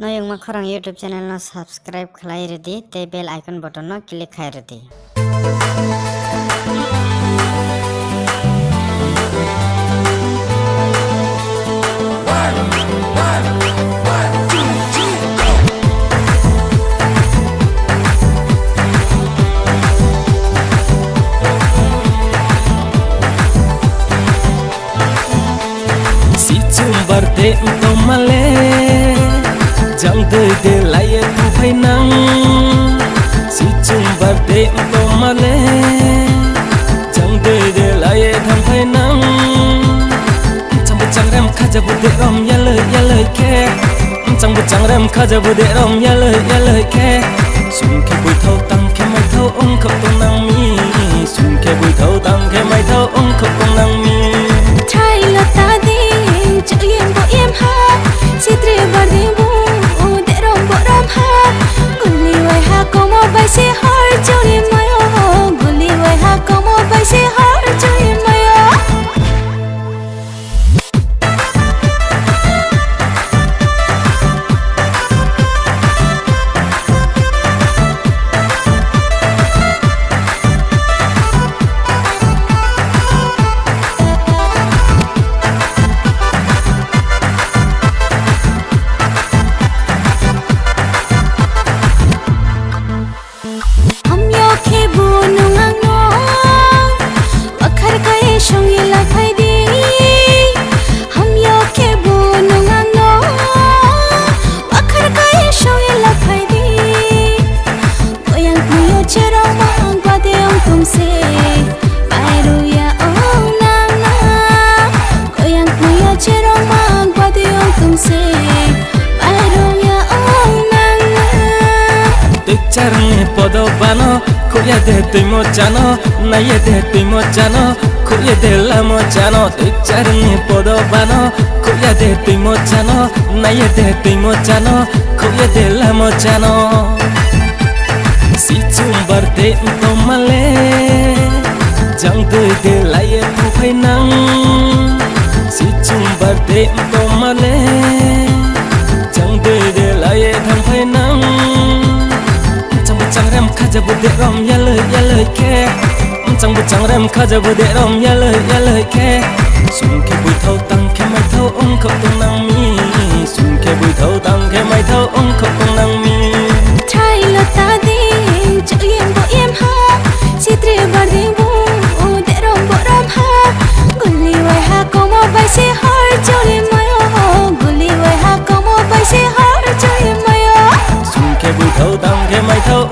Noyong makhorang YouTube channel no subscribe khlai redi te bell icon button no click khai redi. Si chumbar te tomale chẳng tới để lại thu phải nắng si chumbar te tomale chẳng tới để lại thằng phải nắng chẳng biết chẳng rem khá giờ để rom ya lời khe chẳng biết chẳng rem khá giờ để rom ya lời khe xuân khe bụi thâu tăng khe mai thâu ông khóc tung năng mi xuân khe bụi thâu tăng khe mai thâu ông khóc tung năng mi thay là ta đi chữ yên bộ em ha si tre bar đi bu để rom bộ rom ha guli wai ha como bay si har chori mayo guli wai ha como bay si har chori mayo Charne podo bano, kuya de tu mochano, naye de tu mochano, kuya de la mochano. Charne podo bano, kuya de tu mochano, naye de tu mochano, kuya de la mochano. Si chumbar te tomale, chẳng tới để lại thu phải nắng. Si chumbar te tomale, chẳng tới để lại thằng phải nắng. chẳng rem khá giờ để rom ya lời khe chẳng biết chẳng rem khá giờ để rom ya lời khe xuân khe bụi thâu tăng khe mai thâu ông khóc tung năng mi xuân khe bụi thâu tăng khe mai thâu ông khóc tung năng mi thay là ta đi chữ yên bộ em ha si tre bar đi bu để rom bộ rom ha guli wai ha como bay si har chori mayo guli wai ha como bay si har chori mayo xuân khe bụi thâu tăng khe mai thâu